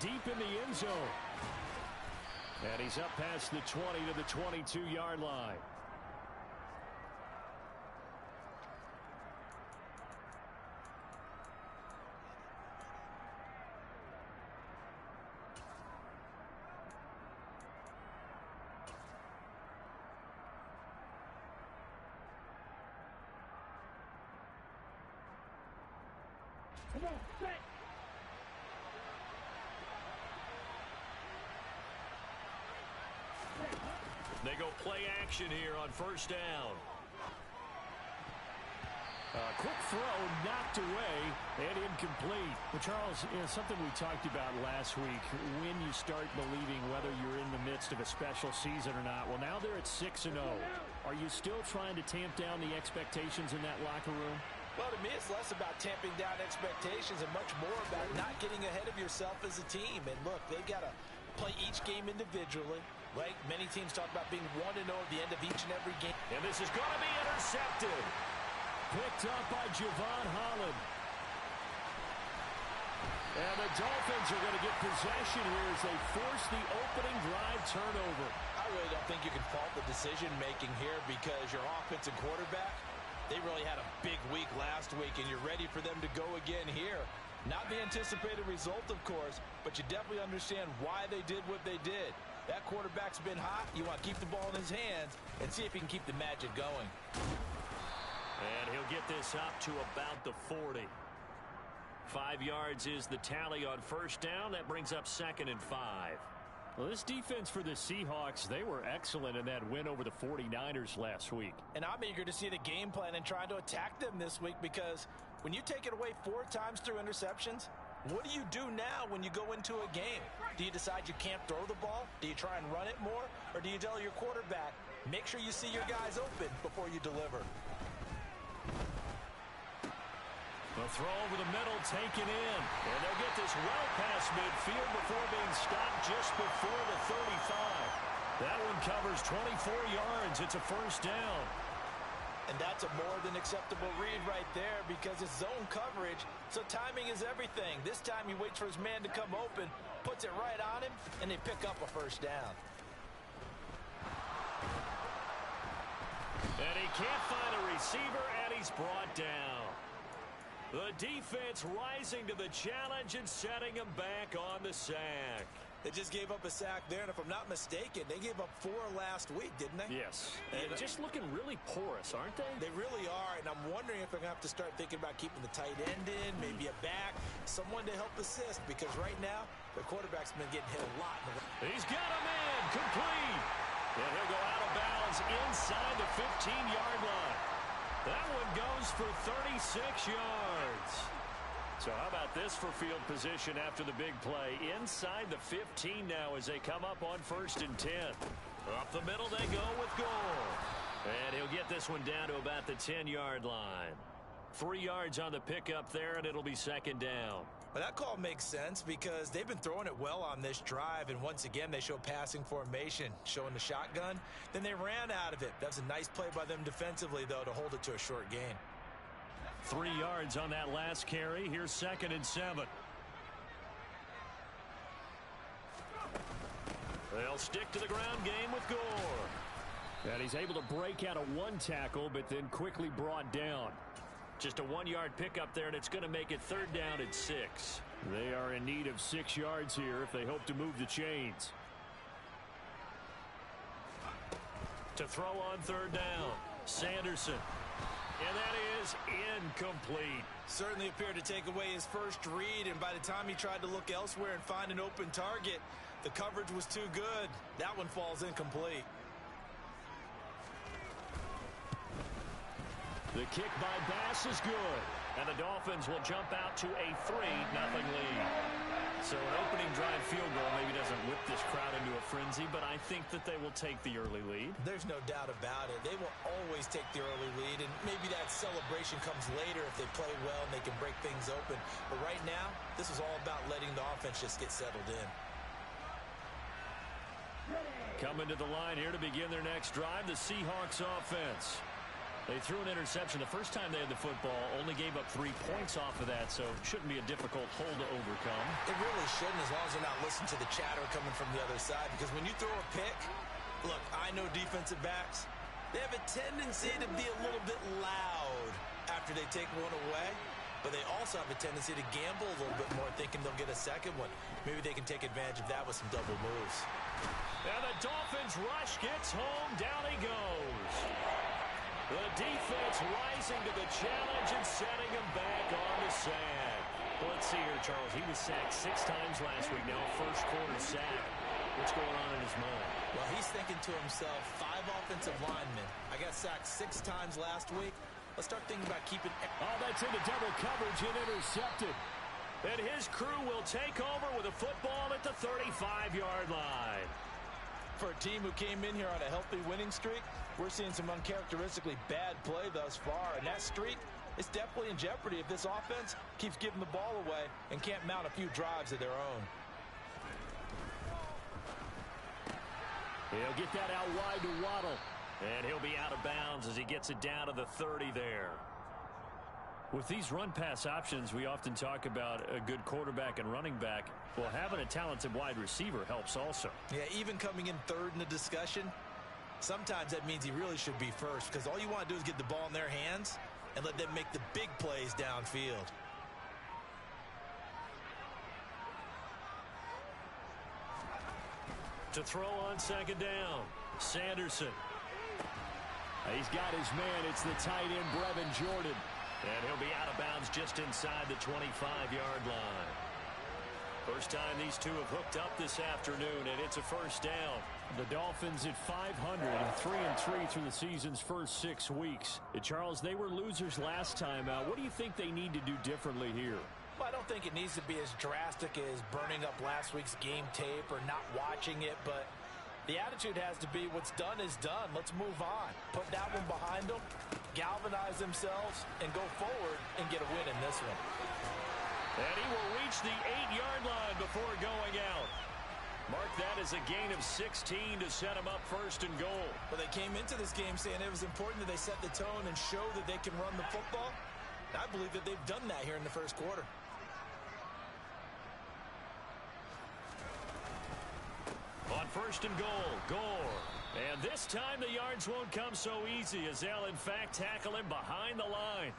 deep in the end zone. And he's up past the 20 to the 22-yard line. Come on, set. They go play action here on first down. Quick throw, knocked away, and incomplete. But Charles, something we talked about last week, when you start believing whether you're in the midst of a special season or not. Well, now they're at 6-0. Are you still trying to tamp down the expectations in that locker room? Well, to me, it's less about tamping down expectations and much more about not getting ahead of yourself as a team. And look, they've got to play each game individually, right? Many teams talk about being 1-0 at the end of each and every game. And this is going to be intercepted. Picked up by Javon Holland. And the Dolphins are going to get possession here as they force the opening drive turnover. I really don't think you can fault the decision-making here because your offensive quarterback, they really had a big week last week, and you're ready for them to go again here. Not the anticipated result, of course, but you definitely understand why they did what they did. That quarterback's been hot. You want to keep the ball in his hands and see if he can keep the magic going. And he'll get this up to about the 40. 5 yards is the tally on first down. That brings up 2nd and 5. Well, this defense for the Seahawks, they were excellent in that win over the 49ers last week. And I'm eager to see the game plan and trying to attack them this week because when you take it away 4 times through interceptions, what do you do now when you go into a game? Do you decide you can't throw the ball? Do you try and run it more? Or do you tell your quarterback, make sure you see your guys open before you deliver? The throw over the middle taken in. And they'll get this well past midfield before being stopped just before the 35. That one covers 24 yards. It's a first down. And that's a more than acceptable read right there because it's zone coverage, so timing is everything. This time he waits for his man to come open, puts it right on him, and they pick up a first down. And he can't find a receiver, and he's brought down. The defense rising to the challenge and setting him back on the sack. They just gave up a sack there, and if I'm not mistaken, they gave up 4 last week, didn't they? Yes. And just looking really porous, aren't they? They really are, and I'm wondering if they're going to have to start thinking about keeping the tight end in, maybe a back, someone to help assist, because right now, their quarterback's been getting hit a lot. He's got a man, complete. And he'll go out of bounds inside the 15-yard line. That one goes for 36 yards. So how about this for field position after the big play? Inside the 15 now as they come up on 1st and 10. Up the middle they go with goal. And he'll get this one down to about the 10-yard line. 3 yards on the pickup there, and it'll be 2nd down. Well, that call makes sense because they've been throwing it well on this drive, and once again, they show passing formation, showing the shotgun. Then they ran out of it. That's a nice play by them defensively, though, to hold it to a short gain. 3 yards on that last carry. Here's 2nd and 7. They'll stick to the ground game with Gore. And he's able to break out of 1 tackle, but then quickly brought down. Just a 1-yard pickup there, and it's going to make it 3rd down and 6. They are in need of 6 yards here if they hope to move the chains. To throw on 3rd down, Sanderson. And that is incomplete. Certainly appeared to take away his first read, and by the time he tried to look elsewhere and find an open target, the coverage was too good. That one falls incomplete. The kick by Bass is good. And the Dolphins will jump out to a 3-0 lead. So an opening drive field goal maybe doesn't whip this crowd into a frenzy, but I think that they will take the early lead. There's no doubt about it. They will always take the early lead, and maybe that celebration comes later if they play well and they can break things open. But right now, this is all about letting the offense just get settled in. Coming to the line here to begin their next drive, the Seahawks offense. They threw an interception the first time they had the football, only gave up 3 points off of that, so shouldn't be a difficult hole to overcome. It really shouldn't, as long as they're not listening to the chatter coming from the other side, because when you throw a pick, look, I know defensive backs, they have a tendency to be a little bit loud after they take one away, but they also have a tendency to gamble a little bit more, thinking they'll get a second one. Maybe they can take advantage of that with some double moves. And the Dolphins rush gets home. Down he goes. The defense rising to the challenge and setting him back on the sack. Well, let's see here, Charles. He was sacked 6 times last week. Now first quarter sack. What's going on in his mind? Well, he's thinking to himself, 5 offensive linemen. I got sacked 6 times last week. Let's start thinking about keeping... Oh, that's into double coverage and intercepted. And his crew will take over with a football at the 35-yard line. For a team who came in here on a healthy winning streak, we're seeing some uncharacteristically bad play thus far. And that streak is definitely in jeopardy if this offense keeps giving the ball away and can't mount a few drives of their own. He'll get that out wide to Waddle. And he'll be out of bounds as he gets it down to the 30 there. With these run-pass options, we often talk about a good quarterback and running back. Well, having a talented wide receiver helps also. Yeah, even coming in third in the discussion, sometimes that means he really should be first, because all you want to do is get the ball in their hands and let them make the big plays downfield. To throw on second down, Sanderson. He's got his man. It's the tight end, Brevin Jordan. And he'll be out of bounds just inside the 25-yard line. First time these two have hooked up this afternoon, and it's a first down. The Dolphins at 500, 3-3 through the season's first 6 weeks. Charles, they were losers last time out. What do you think they need to do differently here? Well, I don't think it needs to be as drastic as burning up last week's game tape or not watching it, but the attitude has to be what's done is done. Let's move on. Put that one behind them, galvanize themselves, and go forward and get a win in this one. And he will reach the 8-yard line before going out. Mark that as a gain of 16 to set him up first and goal. Well, they came into this game saying it was important that they set the tone and show that they can run the football. I believe that they've done that here in the first quarter. On first and goal, Gore. And this time the yards won't come so easy as they'll, in fact, tackle him behind the line.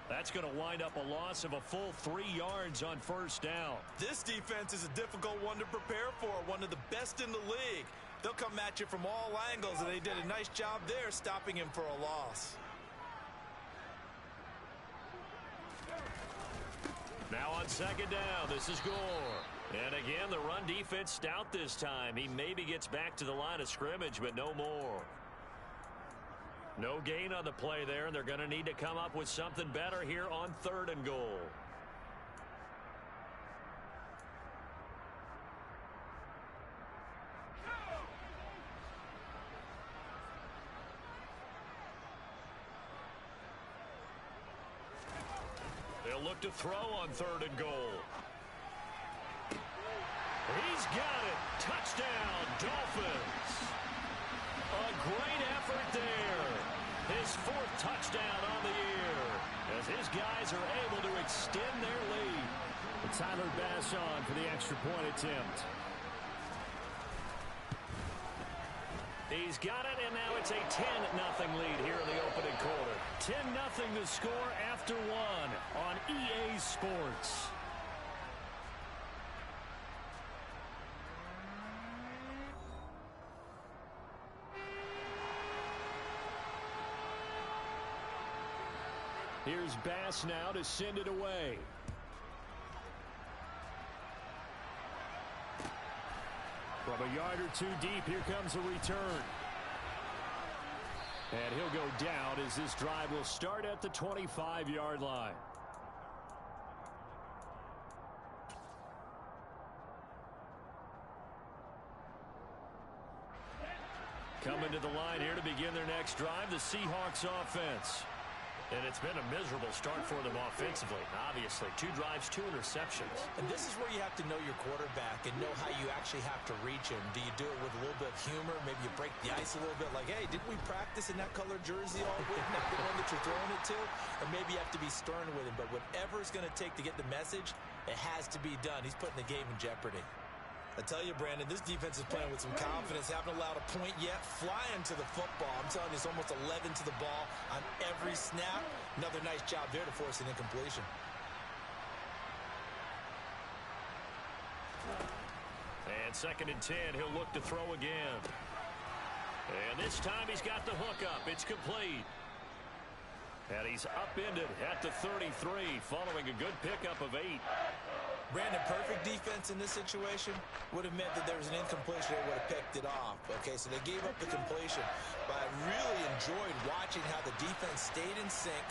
That's going to wind up a loss of a full 3 yards on first down. This defense is a difficult one to prepare for, one of the best in the league. They'll come at you from all angles, and they did a nice job there stopping him for a loss. Now on second down, this is Gore. And again, the run defense stout this time. He maybe gets back to the line of scrimmage, but no more. No gain on the play there, and they're going to need to come up with something better here on third and goal. They'll look to throw on third and goal. He's got it. Touchdown, Dolphins. A great effort there. His 4th touchdown on the year as his guys are able to extend their lead. And Tyler Bass on for the extra point attempt. He's got it, and now it's a 10-0 lead here in the opening quarter. 10-0 the score after 1 on EA Sports. Here's Bass now to send it away. From a yard or 2 deep, here comes a return. And he'll go down as this drive will start at the 25-yard line. Coming to the line here to begin their next drive, the Seahawks offense. And it's been a miserable start for them offensively. Obviously, 2 drives, 2 interceptions. And this is where you have to know your quarterback and know how you actually have to reach him. Do you do it with a little bit of humor? Maybe you break the ice a little bit like, hey, didn't we practice in that color jersey all week? Not the one that you're throwing it to? Or maybe you have to be stern with him. But whatever it's going to take to get the message, it has to be done. He's putting the game in jeopardy. I tell you, Brandon, this defense is playing with some confidence. Haven't allowed a point yet. Flying to the football. I'm telling you, it's almost 11 to the ball on every snap. Another nice job there to force an incompletion. And 2nd and 10, he'll look to throw again. And this time he's got the hook up. It's complete. And he's upended at the 33, following a good pickup of 8. Brandon, perfect defense in this situation would have meant that there was an incompletion. They would have picked it off. Okay, so they gave up the completion. But I really enjoyed watching how the defense stayed in sync,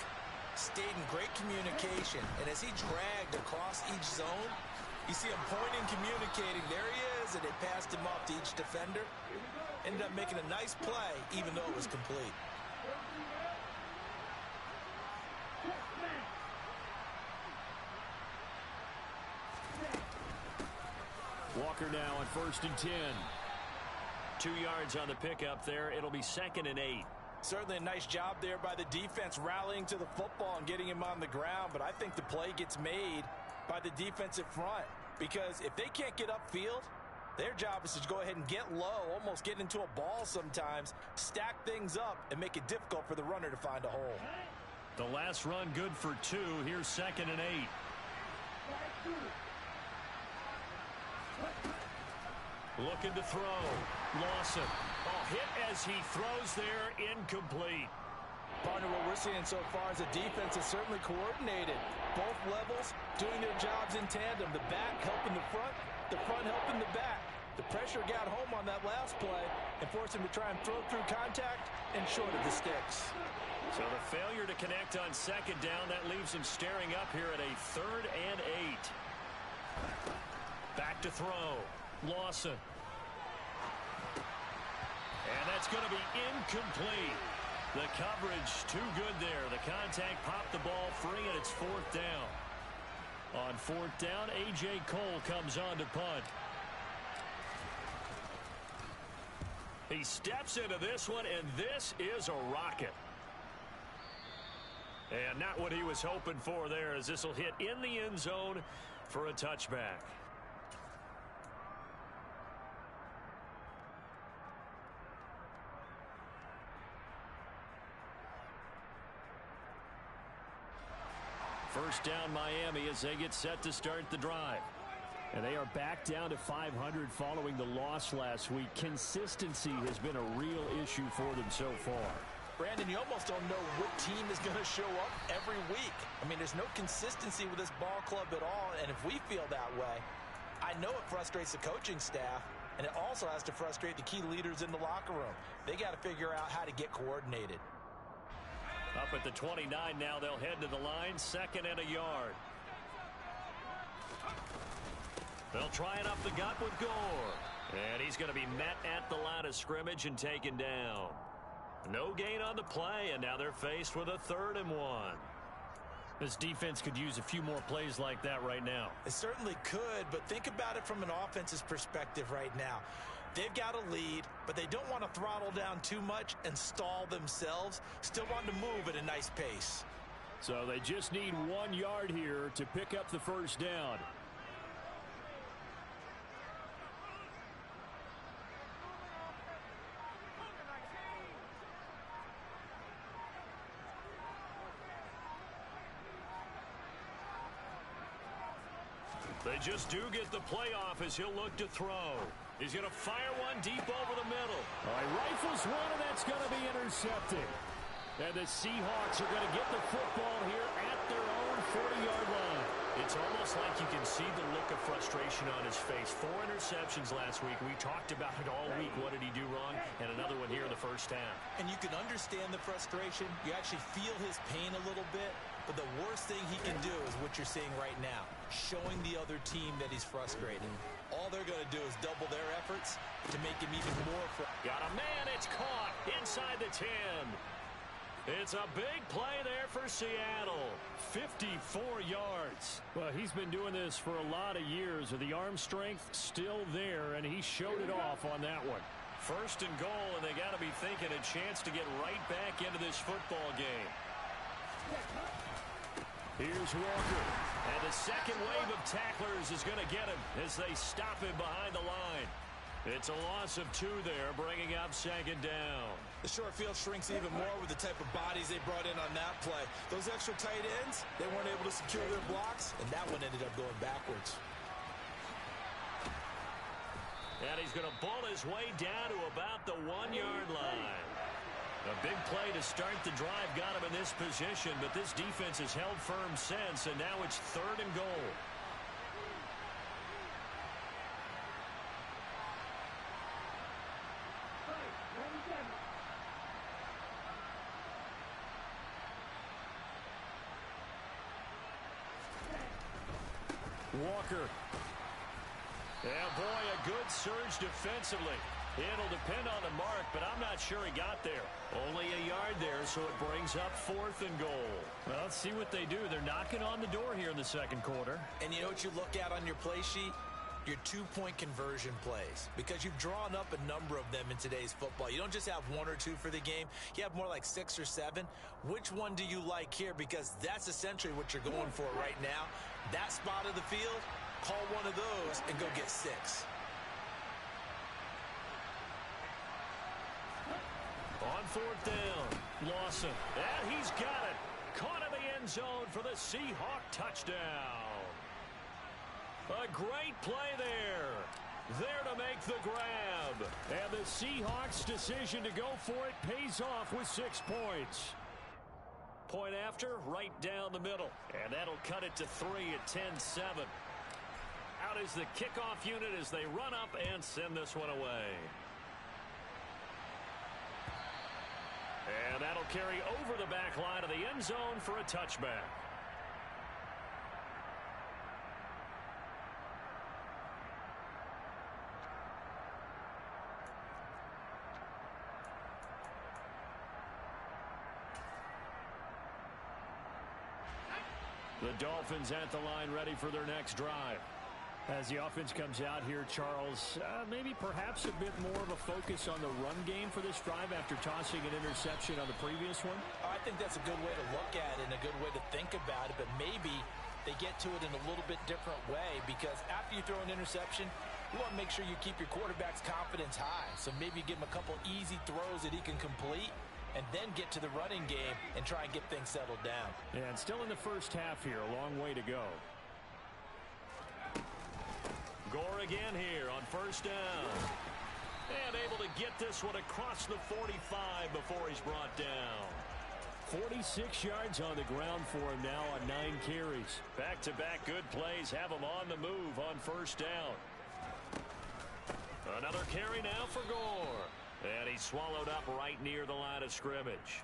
stayed in great communication. And as he dragged across each zone, you see him pointing, communicating. There he is, and they passed him off to each defender. Ended up making a nice play, even though it was complete. Walker now on 1st and 10. 2 yards on the pickup there. It'll be 2nd and 8. Certainly a nice job there by the defense rallying to the football and getting him on the ground. But I think the play gets made by the defensive front. Because if they can't get upfield, their job is to go ahead and get low, almost get into a ball sometimes, stack things up, and make it difficult for the runner to find a hole. The last run good for 2. Here's 2nd and 8. Looking to throw. Lawson. Oh, hit as he throws there. Incomplete. Partner, what we're seeing so far is a defense is certainly coordinated. Both levels doing their jobs in tandem. The back helping the front helping the back. The pressure got home on that last play and forced him to try and throw through contact and short of the sticks. So the failure to connect on 2nd down, that leaves him staring up here at a 3rd and 8. Back to throw. Lawson. And that's going to be incomplete. The coverage too good there. The contact popped the ball free, and it's 4th down. On 4th down, A.J. Cole comes on to punt. He steps into this one, and this is a rocket. And not what he was hoping for there, as this will hit in the end zone for a touchback. First down Miami as they get set to start the drive. And they are back down to 500 following the loss last week. Consistency has been a real issue for them so far. Brandon, you almost don't know what team is going to show up every week. I mean, there's no consistency with this ball club at all, and if we feel that way, I know it frustrates the coaching staff, and it also has to frustrate the key leaders in the locker room. They got to figure out how to get coordinated. Up at the 29 now, they'll head to the line, 2nd and a yard. They'll try it up the gut with Gore. And he's going to be met at the line of scrimmage and taken down. No gain on the play, and now they're faced with a 3rd and 1. This defense could use a few more plays like that right now. It certainly could, but think about it from an offense's perspective right now. They've got a lead, but they don't want to throttle down too much and stall themselves. Still want to move at a nice pace. So they just need 1 yard here to pick up the first down. They just do get the playoff as he'll look to throw. He's going to fire one deep over the middle. All right, rifles one, and that's going to be intercepted. And the Seahawks are going to get the football here at their own 40-yard line. It's almost like you can see the look of frustration on his face. 4 interceptions last week. We talked about it all week. What did he do wrong? And another one here in the first half. And you can understand the frustration. You actually feel his pain a little bit. But the worst thing he can do is what you're seeing right now, showing the other team that he's frustrated. All they're going to do is double their efforts to make him even more frustrated. Got a man, it's caught inside the 10. It's a big play there for Seattle. 54 yards. Well, he's been doing this for a lot of years. With the arm strength still there, and he showed it off on that one. First and goal, and they got to be thinking a chance to get right back into this football game. Here's Walker. And the second wave of tacklers is going to get him as they stop him behind the line. It's a loss of 2 there, bringing up second down. The short field shrinks even more with the type of bodies they brought in on that play. Those extra tight ends, they weren't able to secure their blocks, and that one ended up going backwards. And he's going to bull his way down to about the 1-yard line. A big play to start the drive got him in this position, but this defense has held firm since, and now it's 3rd and goal. Walker. Yeah, boy, a good surge defensively. It'll depend on the mark, but I'm not sure he got there. Only a yard there, so it brings up 4th and goal. Well, let's see what they do. They're knocking on the door here in the second quarter. And you know what you look at on your play sheet? Your 2-point conversion plays, because you've drawn up a number of them in today's football. You don't just have 1 or 2 for the game. You have more like 6 or 7. Which one do you like here? Because that's essentially what you're going for right now. That spot of the field, call one of those and go get 6. On 4th down, Lawson. And he's got it. Caught in the end zone for the Seahawk touchdown. A great play there. There to make the grab. And the Seahawks' decision to go for it pays off with 6 points. Point after, right down the middle. And that'll cut it to 3 at 10-7. Out is the kickoff unit as they run up and send this one away. And that'll carry over the back line of the end zone for a touchback. The Dolphins at the line ready for their next drive. As the offense comes out here, Charles, maybe perhaps a bit more of a focus on the run game for this drive after tossing an interception on the previous one? I think that's a good way to look at it and a good way to think about it, but maybe they get to it in a little bit different way, because after you throw an interception, you want to make sure you keep your quarterback's confidence high. So maybe you give him a couple easy throws that he can complete, and then get to the running game and try and get things settled down. Yeah, and still in the first half here, a long way to go. Gore again here on 1st down. And able to get this one across the 45 before he's brought down. 46 yards on the ground for him now on 9 carries. Back-to-back good plays have him on the move on 1st down. Another carry now for Gore. And he's swallowed up right near the line of scrimmage.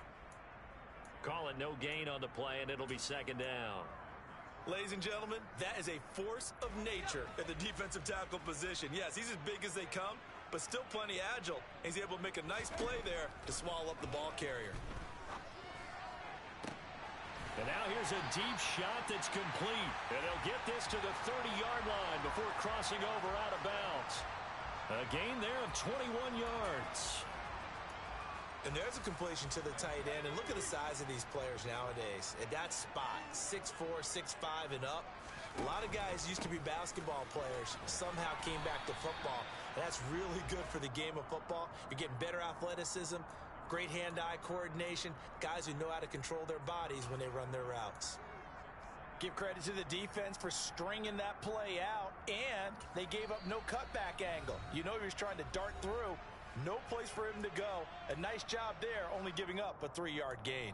Call it no gain on the play, and it'll be 2nd down. Ladies and gentlemen, that is a force of nature at the defensive tackle position. Yes, he's as big as they come, but still plenty agile. He's able to make a nice play there to swallow up the ball carrier. And now here's a deep shot that's complete. And they'll get this to the 30-yard line before crossing over out of bounds. A gain there of 21 yards. And there's a completion to the tight end. And look at the size of these players nowadays. At that spot, 6'4", 6'5", and up. A lot of guys used to be basketball players, somehow came back to football. And that's really good for the game of football. You're getting better athleticism, great hand-eye coordination, guys who know how to control their bodies when they run their routes. Give credit to the defense for stringing that play out, and they gave up no cutback angle. You know he was trying to dart through. No place for him to go. A nice job there, only giving up a 3-yard gain.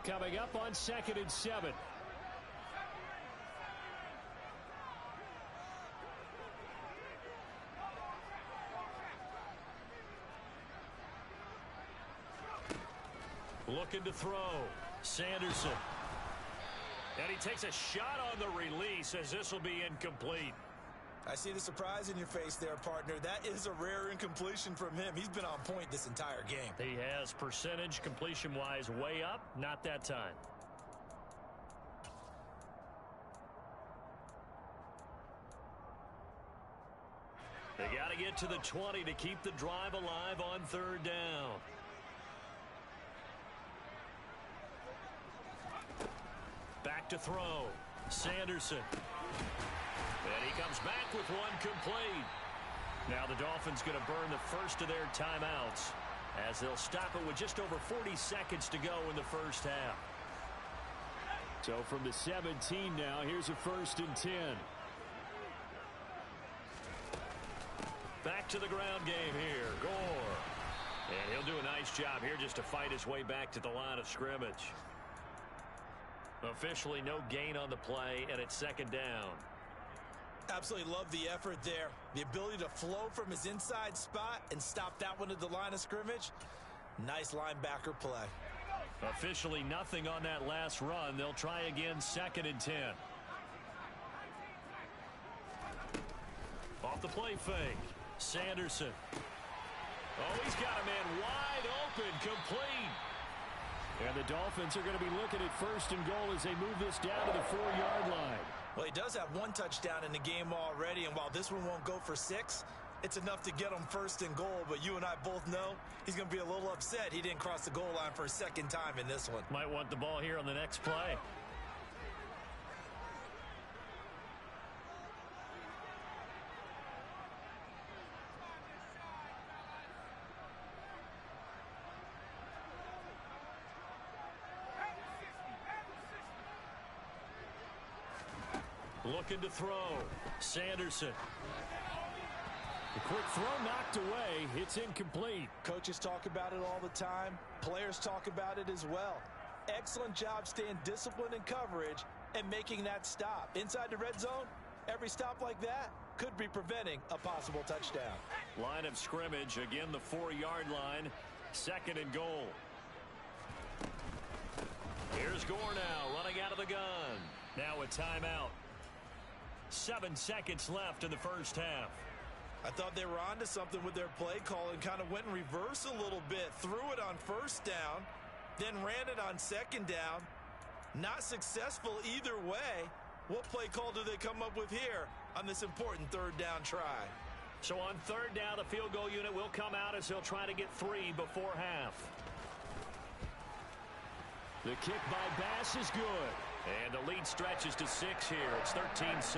Coming up on 2nd and 7. Looking to throw. Sanderson. And he takes a shot on the release as this will be incomplete. I see the surprise in your face there, partner. That is a rare incompletion from him. He's been on point this entire game. He has percentage completion-wise way up. Not that time. They got to get to the 20 to keep the drive alive on third down. Back to throw. Sanderson. And he comes back with one complete. Now the Dolphins going to burn the first of their timeouts as they'll stop it with just over 40 seconds to go in the first half. So from the 17 now, here's a 1st and 10. Back to the ground game here. Gore. And he'll do a nice job here just to fight his way back to the line of scrimmage. Officially no gain on the play, and it's 2nd down. Absolutely love the effort there. The ability to flow from his inside spot and stop that one at the line of scrimmage. Nice linebacker play. Officially nothing on that last run. They'll try again, 2nd and 10. Off the play fake. Sanderson. Oh, he's got a man wide open, complete. And the Dolphins are going to be looking at 1st and goal as they move this down to the 4-yard line. Well, he does have 1 touchdown in the game already, and while this one won't go for 6, it's enough to get him 1st and goal. But you and I both know he's going to be a little upset he didn't cross the goal line for a 2nd time in this one. Might want the ball here on the next play. Looking to throw. Sanderson. The quick throw knocked away. It's incomplete. Coaches talk about it all the time. Players talk about it as well. Excellent job staying disciplined in coverage and making that stop. Inside the red zone, every stop like that could be preventing a possible touchdown. Line of scrimmage, again the 4-yard line. 2nd and goal. Here's Gore now running out of the gun. Now a timeout. 7 seconds left in the first half. I thought they were onto something with their play call and kind of went in reverse a little bit. Threw it on 1st down, then ran it on 2nd down. Not successful either way. What play call do they come up with here on this important 3rd down try? So on 3rd down, the field goal unit will come out as they'll try to get 3 before half. The kick by Bass is good. And the lead stretches to 6 here. It's 13-7.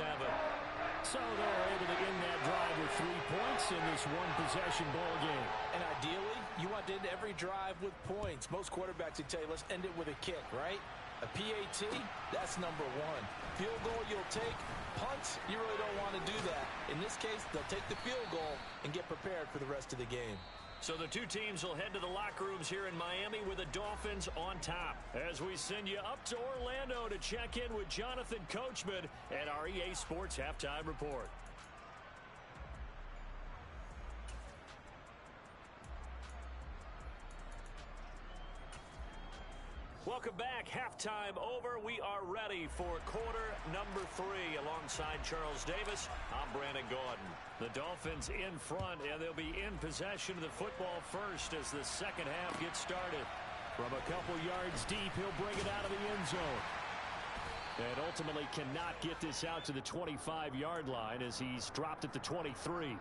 So they're able to end that drive with 3 points in this one-possession ball game. And ideally, you want to end every drive with points. Most quarterbacks would tell you, let's end it with a kick, right? A PAT, that's number 1. Field goal you'll take. Punts, you really don't want to do that. In this case, they'll take the field goal and get prepared for the rest of the game. So the 2 teams will head to the locker rooms here in Miami with the Dolphins on top. As we send you up to Orlando to check in with Jonathan Coachman at our EA Sports Halftime Report. Welcome back. Halftime over. We are ready for quarter number 3. Alongside Charles Davis, I'm Brandon Gaudin. The Dolphins in front, and they'll be in possession of the football first as the second half gets started. From a couple yards deep, he'll bring it out of the end zone. And ultimately cannot get this out to the 25-yard line as he's dropped at the 23.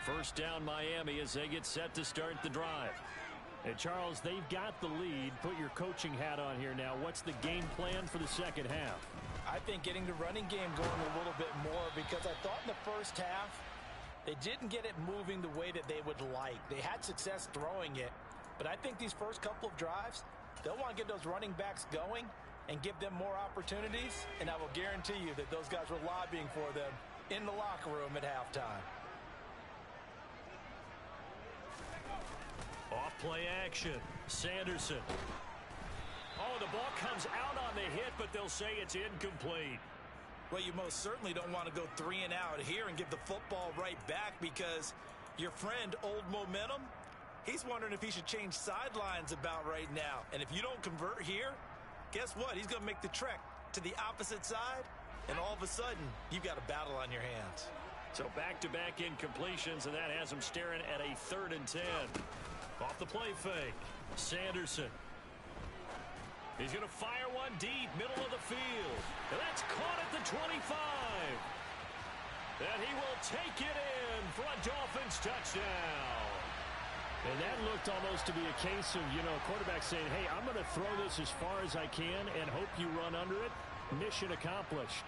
First down Miami as they get set to start the drive. And Charles, they've got the lead. Put your coaching hat on here now. What's the game plan for the second half? I think getting the running game going a little bit more, because I thought in the first half they didn't get it moving the way that they would like. They had success throwing it, but I think these first couple of drives, they'll want to get those running backs going and give them more opportunities, and I will guarantee you that those guys were lobbying for them in the locker room at halftime. Off play action. Sanderson. Oh, the ball comes out on the hit, but they'll say it's incomplete. Well, you most certainly don't want to go 3 and out here and give the football right back, because your friend, Old Momentum, He's wondering if he should change sidelines about right now. And if you don't convert here, guess what? He's going to make the trek to the opposite side, and all of a sudden, you've got a battle on your hands. So back-to-back incompletions, and that has him staring at a 3rd and 10. Off the play fake, Sanderson. He's going to fire one deep, middle of the field. And that's caught at the 25. And he will take it in for a Dolphins touchdown. And that looked almost to be a case of, quarterback saying, hey, I'm going to throw this as far as I can and hope you run under it. Mission accomplished.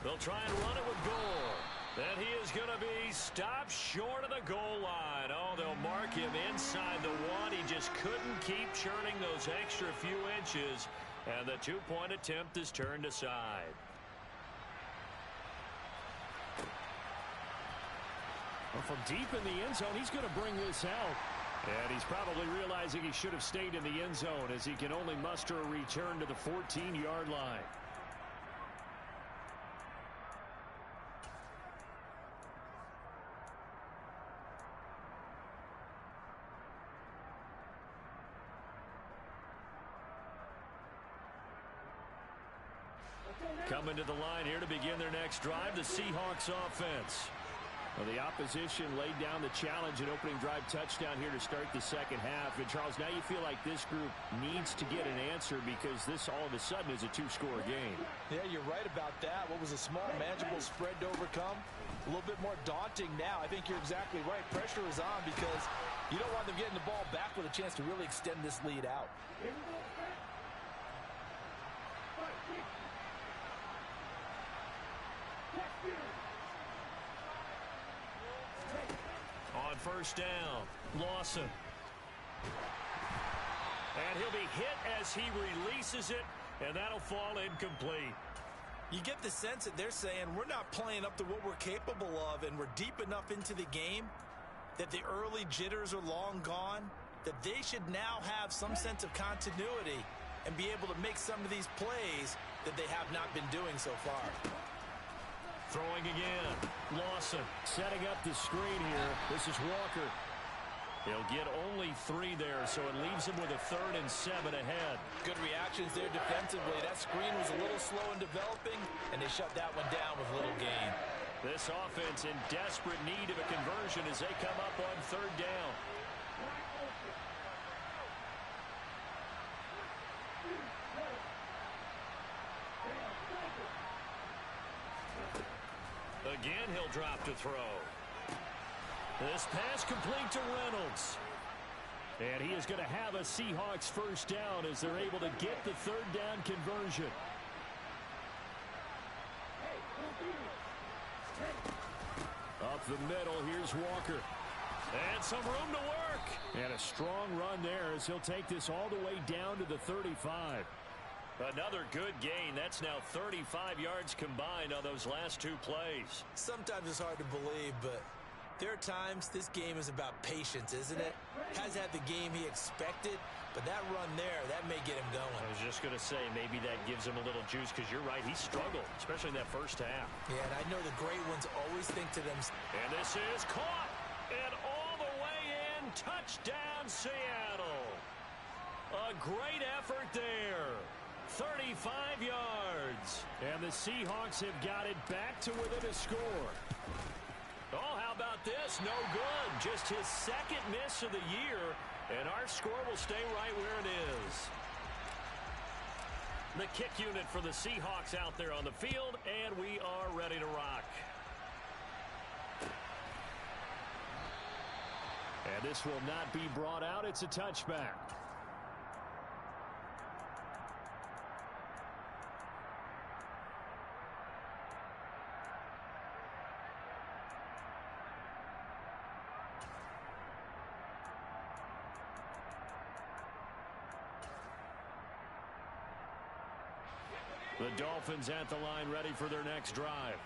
They'll try and run it with Gore. And he is going to be stopped short of the goal line. Oh, they'll mark him inside the 1. He just couldn't keep churning those extra few inches. And the 2-point attempt is turned aside. Well, from deep in the end zone, he's going to bring this out. And he's probably realizing he should have stayed in the end zone as he can only muster a return to the 14-yard line. Coming to the line here to begin their next drive, the Seahawks offense. Well, the opposition laid down the challenge and opening drive touchdown here to start the second half. And, Charles, now you feel like this group needs to get an answer because this all of a sudden is a 2-score game. Yeah, you're right about that. What was a small, manageable spread to overcome? A little bit more daunting now. I think you're exactly right. Pressure is on because you don't want them getting the ball back with a chance to really extend this lead out. On first down, Lawson. And he'll be hit as he releases it, and that'll fall incomplete. You get the sense that they're saying we're not playing up to what we're capable of, and we're deep enough into the game that the early jitters are long gone, that they should now have some sense of continuity and be able to make some of these plays that they have not been doing so far. Throwing again, Lawson. Setting up the screen here. This is Walker. He'll get only 3 there, so it leaves him with a 3rd and 7 ahead. Good reactions there defensively. That screen was a little slow in developing, and they shut that one down with little gain. This offense in desperate need of a conversion as they come up on 3rd down. Again, he'll drop to throw. This pass complete to Reynolds. And he is going to have a Seahawks first down as they're able to get the 3rd down conversion. Up the middle, here's Walker. And some room to work. And a strong run there as he'll take this all the way down to the 35. Another good gain. That's now 35 yards combined on those last 2 plays. Sometimes it's hard to believe, but there are times this game is about patience, isn't it? Has had the game he expected, but that run there, that may get him going. I was just going to say, maybe that gives him a little juice because you're right, he struggled, especially in that first half. Yeah, and I know the great ones always think to them. And this is caught, and all the way in, touchdown Seattle. A great effort there. 35 yards. And the Seahawks have got it back to within a score. Oh, how about this? No good. Just his 2nd miss of the year, and our score will stay right where it is. The kick unit for the Seahawks out there on the field, and we are ready to rock. And this will not be brought out. It's a touchback. The Dolphins at the line ready for their next drive.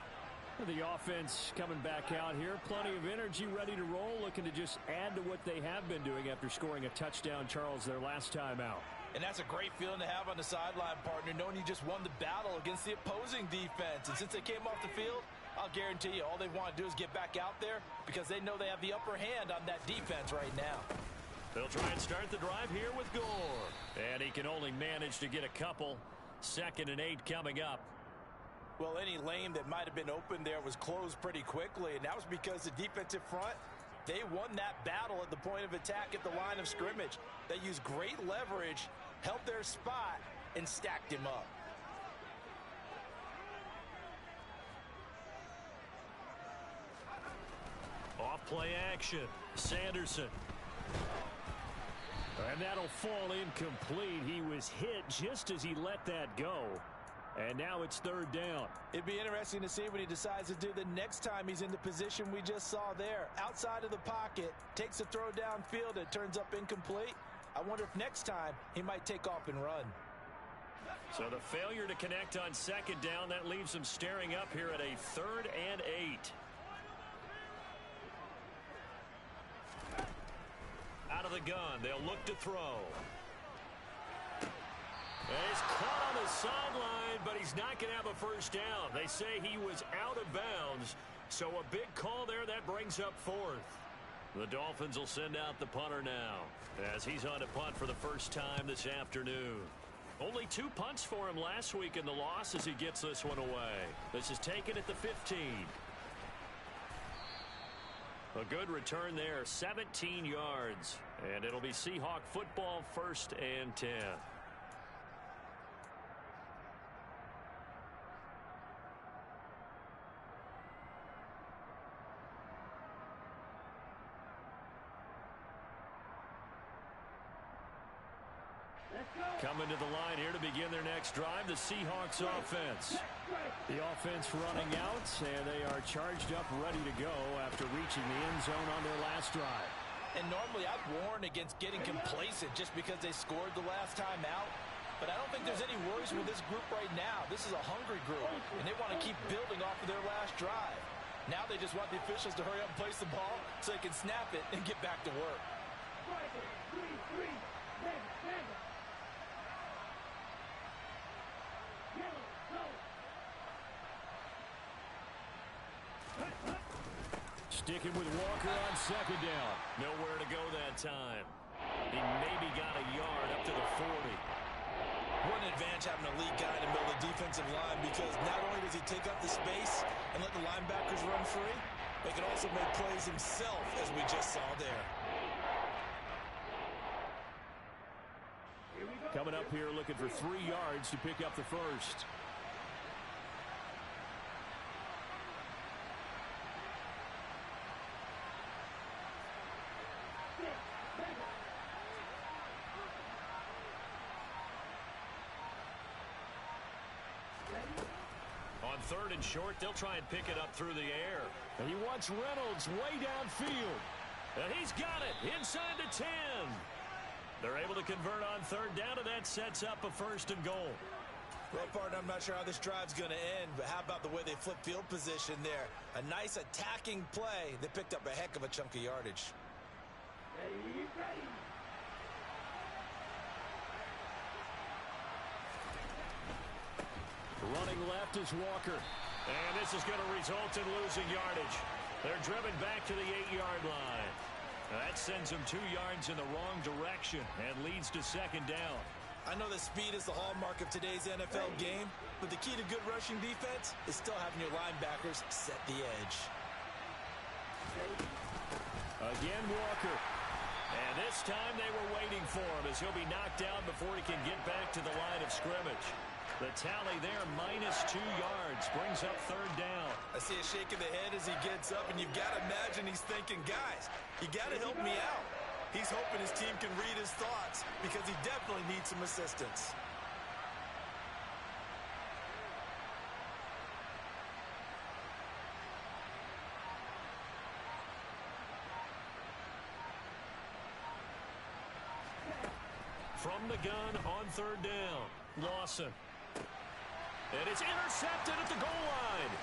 The offense coming back out here. Plenty of energy, ready to roll, looking to just add to what they have been doing after scoring a touchdown, Charles, their last time out. And that's a great feeling to have on the sideline, partner, knowing you just won the battle against the opposing defense. And since they came off the field, I'll guarantee you all they want to do is get back out there because they know they have the upper hand on that defense right now. They'll try and start the drive here with Gore. And he can only manage to get a couple. 2nd and 8 coming up. Well, any lane that might have been open there was closed pretty quickly, and that was because the defensive front, they won that battle at the point of attack at the line of scrimmage. They used great leverage, held their spot, and stacked him up. Off play action. Sanderson. And that'll fall incomplete. He was hit just as he let that go. And now it's 3rd down. It'd be interesting to see what he decides to do the next time he's in the position we just saw there. Outside of the pocket, takes a throw downfield, it turns up incomplete. I wonder if next time he might take off and run. So the failure to connect on 2nd down, that leaves him staring up here at a 3rd and 8. Out of the gun, they'll look to throw. He's caught on the sideline, but he's not going to have a first down. They say he was out of bounds, so a big call there. That brings up 4th. The Dolphins will send out the punter now, as he's on to punt for the first time this afternoon. Only 2 punts for him last week in the loss as he gets this one away. This is taken at the 15. A good return there, 17 yards. And it'll be Seahawk football, 1st and 10. Coming to the line here to begin their next drive, the Seahawks offense. The offense running out, and they are charged up, ready to go after reaching the end zone on their last drive. And normally I'd warn against getting complacent just because they scored the last time out. But I don't think there's any worries with this group right now. This is a hungry group, and they want to keep building off of their last drive. Now they just want the officials to hurry up and place the ball so they can snap it and get back to work. Sticking with Walker on 2nd down. Nowhere to go that time. He maybe got a yard up to the 40. What an advantage having an elite guy in the middle of the defensive line, because not only does he take up the space and let the linebackers run free, but he can also make plays himself, as we just saw there. Coming up here looking for 3 yards to pick up the first. On 3rd and short, they'll try and pick it up through the air. And he wants Reynolds way downfield. And he's got it inside the 10. They're able to convert on 3rd down, and that sets up a 1st and goal. Well, partner, I'm not sure how this drive's going to end, but how about the way they flip field position there? A nice attacking play. They picked up a heck of a chunk of yardage. Running left is Walker. And this is going to result in losing yardage. They're driven back to the 8-yard line. That sends them 2 yards in the wrong direction and leads to 2nd down. I know that speed is the hallmark of today's NFL game, but the key to good rushing defense is still having your linebackers set the edge. Again, Walker. And this time they were waiting for him as he'll be knocked down before he can get back to the line of scrimmage. The tally there, -2 yards, brings up 3rd down. I see a shake of the head as he gets up, and you've got to imagine he's thinking, guys, you got to help me out. He's hoping his team can read his thoughts because he definitely needs some assistance. From the gun on 3rd down, Lawson. And it's intercepted at the goal line.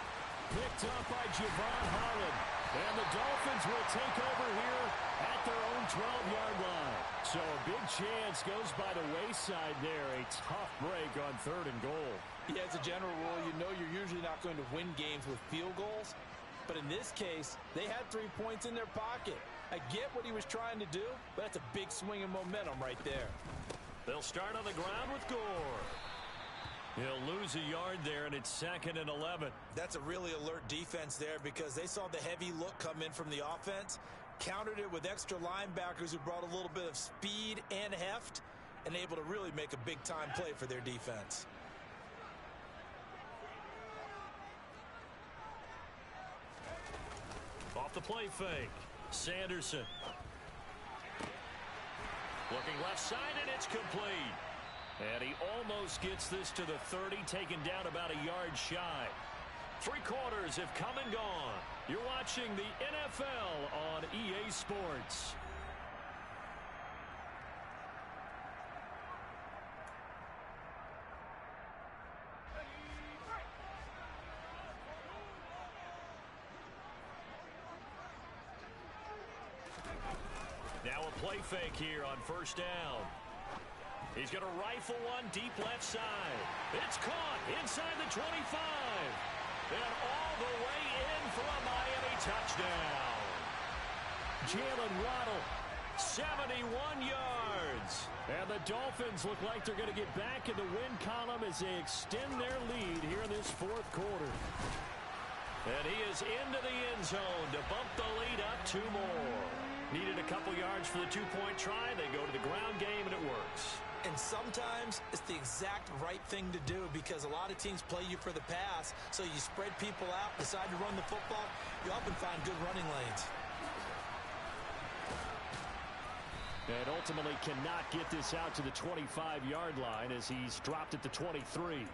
Picked up by Javon Holland. And the Dolphins will take over here at their own 12-yard line. So a big chance goes by the wayside there. A tough break on 3rd and goal. Yeah, as a general rule, you know you're usually not going to win games with field goals. But in this case, they had 3 points in their pocket. I get what he was trying to do, but that's a big swing of momentum right there. They'll start on the ground with Gore. He'll lose a yard there, and it's 2nd and 11. That's a really alert defense there because they saw the heavy look come in from the offense, countered it with extra linebackers who brought a little bit of speed and heft, and able to really make a big-time play for their defense. Off the play fake, Sanderson. Looking left side, and it's complete. And he almost gets this to the 30, taken down about a yard shy. 3 quarters have come and gone. You're watching the NFL on EA Sports. Now a play fake here on 1st down. He's going to rifle one deep left side. It's caught inside the 25. And all the way in for a Miami touchdown. Jalen Waddle, 71 yards. And the Dolphins look like they're going to get back in the win column as they extend their lead here in this 4th quarter. And he is into the end zone to bump the lead up 2 more. Needed a couple yards for the 2-point try. They go to the ground game, and it works. And sometimes it's the exact right thing to do because a lot of teams play you for the pass, so you spread people out, decide to run the football. You often find good running lanes. And ultimately cannot get this out to the 25-yard line as he's dropped at the 23.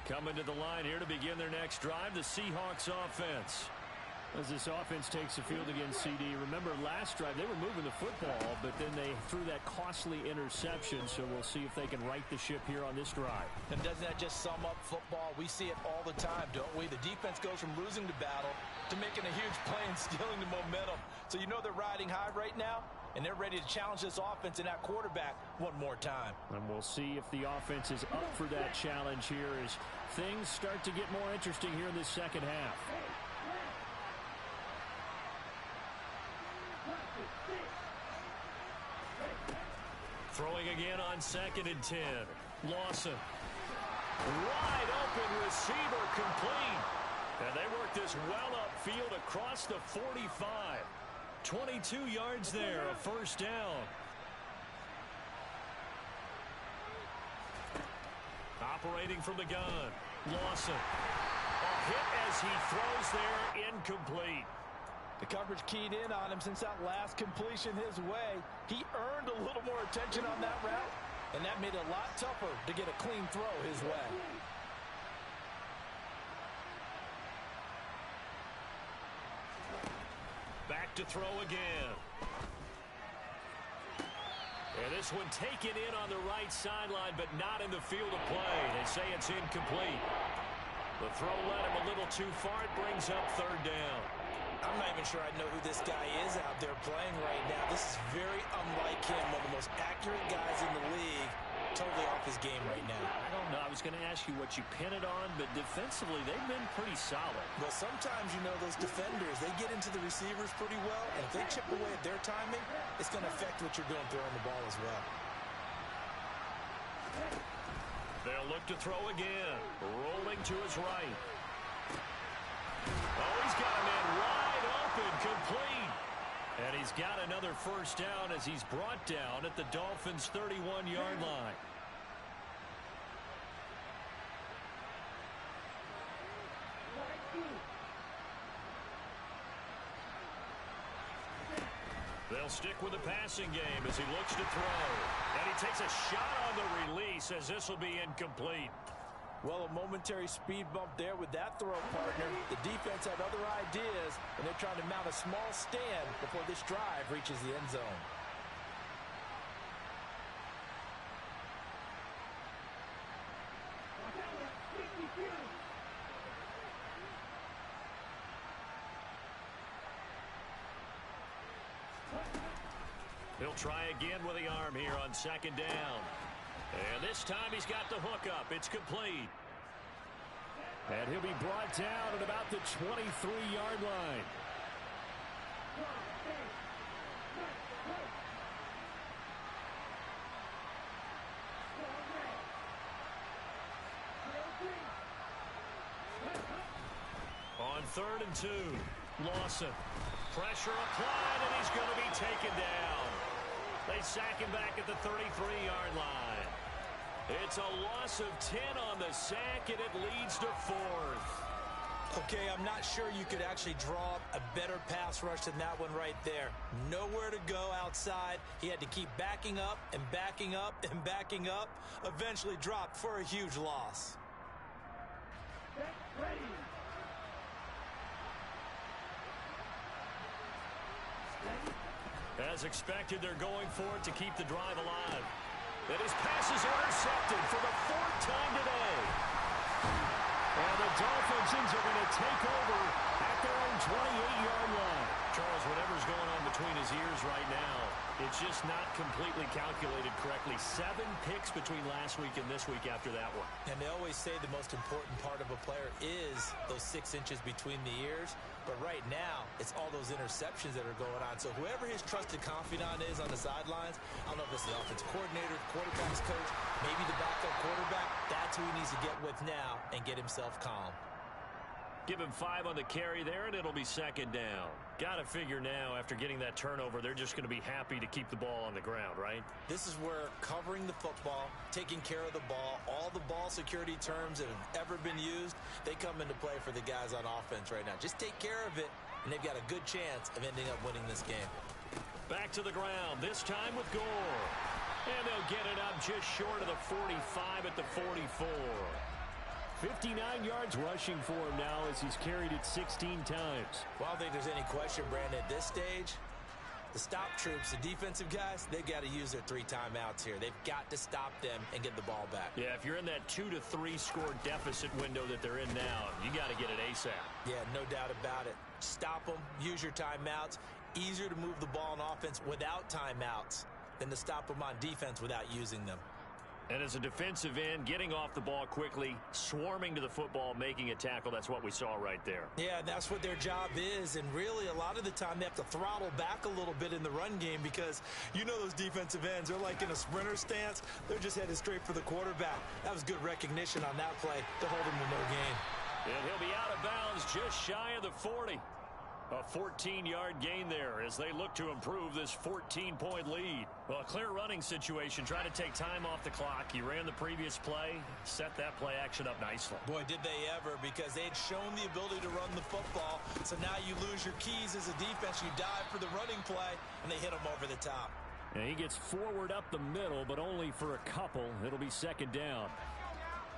Coming to the line here to begin their next drive, the Seahawks offense. As this offense takes the field against CD, remember last drive they were moving the football, but then they threw that costly interception, so we'll see if they can right the ship here on this drive. And doesn't that just sum up football? We see it all the time, don't we? The defense goes from losing the battle to making a huge play and stealing the momentum. So you know they're riding high right now, and they're ready to challenge this offense and that quarterback one more time. And we'll see if the offense is up for that challenge here as things start to get more interesting here in this 2nd half. Throwing again on 2nd and 10. Lawson. Wide open receiver complete. And they work this well upfield across the 45. 22 yards there, a 1st down. Operating from the gun. Lawson. A hit as he throws there, incomplete. The coverage keyed in on him since that last completion his way. He earned a little more attention on that route, and that made it a lot tougher to get a clean throw his way. Back to throw again. And this one taken in on the right sideline, but not in the field of play. They say it's incomplete. The throw led him a little too far. It brings up 3rd down. I'm not even sure I know who this guy is out there playing right now. This is very unlike him, one of the most accurate guys in the league. Totally off his game right now. I don't know. I was going to ask you what you pin it on, but defensively, they've been pretty solid. Well, sometimes, you know, those defenders, they get into the receivers pretty well, and if they chip away at their timing, it's going to affect what you're doing throwing the ball as well. They'll look to throw again. Rolling to his right. Oh, he's got a man wide open, complete. And he's got another 1st down as he's brought down at the Dolphins' 31-yard line. They'll stick with the passing game as he looks to throw. And he takes a shot on the release as this will be incomplete. Well, a momentary speed bump there with that throw, partner. The defense had other ideas, and they're trying to mount a small stand before this drive reaches the end zone. He'll try again with the arm here on second down. And this time he's got the hook up. It's complete. And he'll be brought down at about the 23-yard line. On 3rd and 2, Lawson. Pressure applied, and he's going to be taken down. They sack him back at the 33-yard line. It's a loss of 10 on the sack, and it leads to 4th. Okay, I'm not sure you could actually draw up a better pass rush than that one right there. Nowhere to go outside. He had to keep backing up and backing up and backing up. Eventually dropped for a huge loss. As expected, they're going for it to keep the drive alive. And his pass is intercepted for the 4th time today. And the Dolphins are going to take over at their own 28-yard line. Charles, whatever's going on between his ears right now, it's just not completely calculated correctly. 7 picks between last week and this week after that one. And they always say the most important part of a player is those 6 inches between the ears. But right now, it's all those interceptions that are going on. So whoever his trusted confidant is on the sidelines, I don't know if it's the offensive coordinator, the quarterback's coach, maybe the backup quarterback, that's who he needs to get with now and get himself calm. Give him 5 on the carry there, and it'll be 2nd down. Got to figure now, after getting that turnover, they're just going to be happy to keep the ball on the ground, right? This is where covering the football, taking care of the ball, all the ball security terms that have ever been used, they come into play for the guys on offense right now. Just take care of it, and they've got a good chance of ending up winning this game. Back to the ground, this time with Gore. And they'll get it up just short of the 45 at the 44. 59 yards rushing for him now as he's carried it 16 times. Well, I don't think there's any question, Brandon, at this stage, the stop troops, the defensive guys, they've got to use their 3 timeouts here. They've got to stop them and get the ball back. Yeah, if you're in that 2 to 3 score deficit window that they're in now, you got to get it ASAP. Yeah, no doubt about it. Stop them, use your timeouts. Easier to move the ball on offense without timeouts than to stop them on defense without using them. And as a defensive end, getting off the ball quickly, swarming to the football, making a tackle, that's what we saw right there. Yeah, that's what their job is. And really, a lot of the time, they have to throttle back a little bit in the run game because you know those defensive ends, they're like in a sprinter stance. They're just headed straight for the quarterback. That was good recognition on that play to hold him to no gain. And he'll be out of bounds just shy of the 40. A 14-yard gain there as they look to improve this 14-point lead. Well, a clear running situation, trying to take time off the clock. He ran the previous play, set that play action up nicely. Boy, did they ever, because they had shown the ability to run the football. So now you lose your keys as a defense. You dive for the running play, and they hit him over the top. And he gets forward up the middle, but only for a couple. It'll be 2nd down.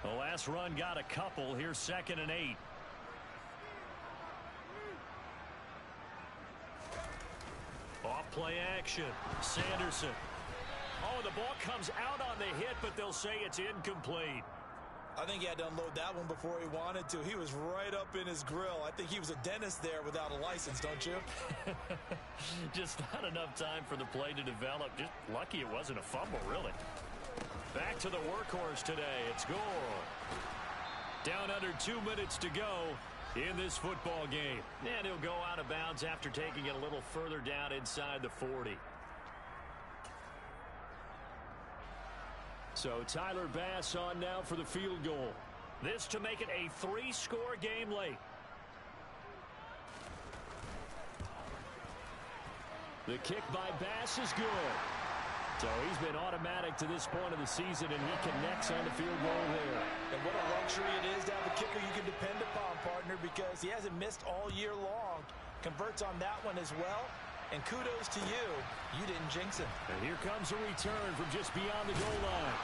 The last run got a couple. Here's 2nd and 8. Off play action. Sanderson. Oh, the ball comes out on the hit, but they'll say it's incomplete. I think he had to unload that one before he wanted to. He was right up in his grill. I think he was a dentist there without a license, don't you? Just not enough time for the play to develop. Just lucky it wasn't a fumble, really. Back to the workhorse today. It's Gore. Down under 2 minutes to go in this football game. And he'll go out of bounds after taking it a little further down inside the 40. So Tyler Bass on now for the field goal. This to make it a 3-score game late. The kick by Bass is good. So he's been automatic to this point of the season, and he connects on the field goal there. And what a luxury it is to have a kicker you can depend upon, partner, because he hasn't missed all year long. Converts on that one as well. And kudos to you. You didn't jinx him. And here comes a return from just beyond the goal line.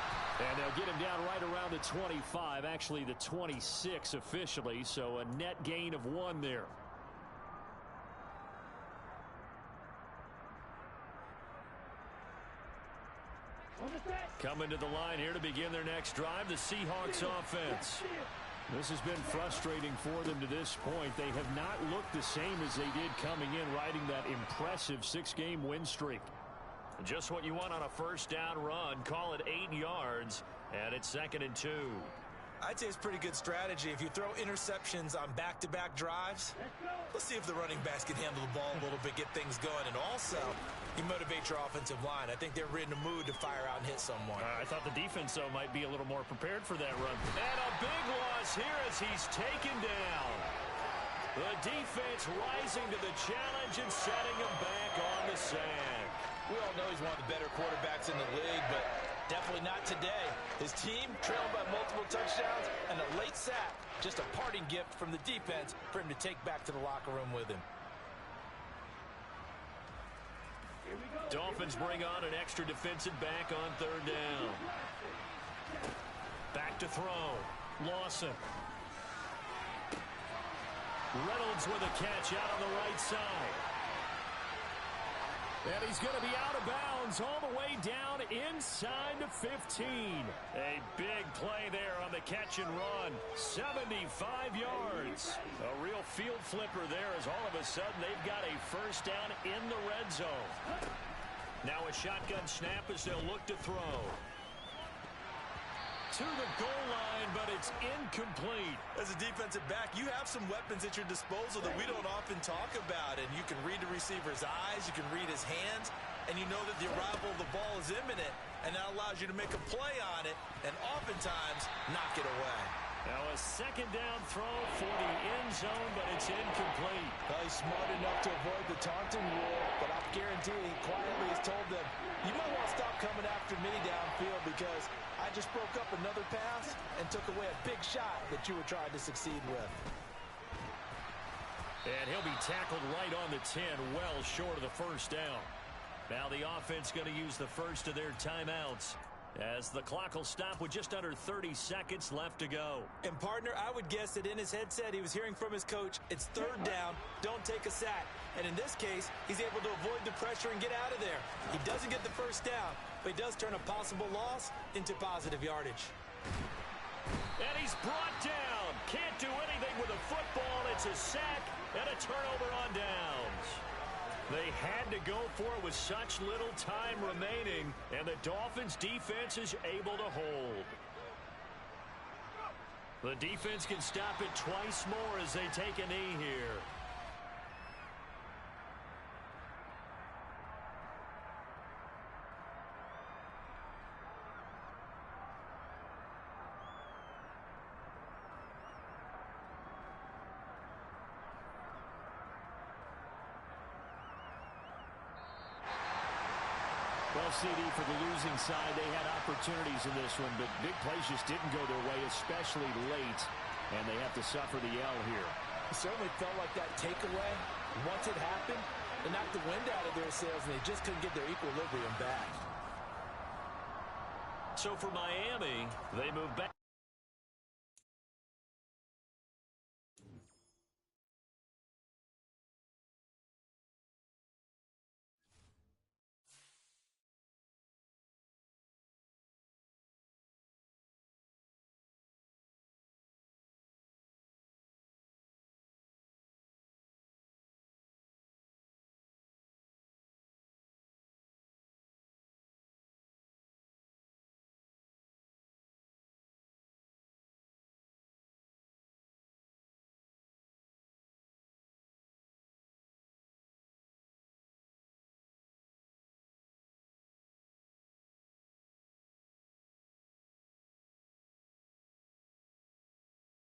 And they'll get him down right around the 25, actually the 26 officially, so a net gain of 1 there. Coming to the line here to begin their next drive, the Seahawks offense. This has been frustrating for them to this point. They have not looked the same as they did coming in, riding that impressive 6-game win streak. Just what you want on a first down run. Call it 8 yards, and it's 2nd and 2. I'd say it's pretty good strategy. If you throw interceptions on back-to-back drives, let's see if the running backs can handle the ball a little bit, get things going. And also, you motivate your offensive line. I think they're in the mood to fire out and hit someone. I thought the defense, though, might be a little more prepared for that run. And a big loss here as he's taken down. The defense rising to the challenge and setting him back on the sack. We all know he's one of the better quarterbacks in the league, but definitely not today. His team trailed by multiple touchdowns and a late sack. Just a parting gift from the defense for him to take back to the locker room with him. Dolphins bring on an extra defensive back on 3rd down. Back to throw. Lawson. Reynolds with a catch out on the right side. And he's going to be out of bounds all the way down inside the 15. A big play there on the catch and run. 75 yards. A real field flipper there as all of a sudden they've got a first down in the red zone. Now a shotgun snap as they'll look to throw. To the goal line, but it's incomplete. As a defensive back, you have some weapons at your disposal that we don't often talk about. And you can read the receiver's eyes, you can read his hands, and you know that the arrival of the ball is imminent. And that allows you to make a play on it and oftentimes knock it away. Now a 2nd down throw for the end zone, but it's incomplete. Well, he's smart enough to avoid the taunting rule, but I guarantee he quietly has told them, you might want to stop coming after me downfield because I just broke up another pass and took away a big shot that you were trying to succeed with. And he'll be tackled right on the 10, well short of the first down. Now the offense going to use the first of their timeouts as the clock will stop with just under 30 seconds left to go. And partner, I would guess that in his headset he was hearing from his coach, it's 3rd down, don't take a sack. And in this case, he's able to avoid the pressure and get out of there. He doesn't get the first down, but he does turn a possible loss into positive yardage. And he's brought down. Can't do anything with a football. It's a sack and a turnover on downs. They had to go for it with such little time remaining, and the Dolphins' defense is able to hold. The defense can stop it twice more as they take a knee here. Well, CD, for the losing side, they had opportunities in this one, but big plays just didn't go their way, especially late, and they have to suffer the L here. It certainly felt like that takeaway, once it happened, it knocked the wind out of their sails, and they just couldn't get their equilibrium back. So for Miami, they move back.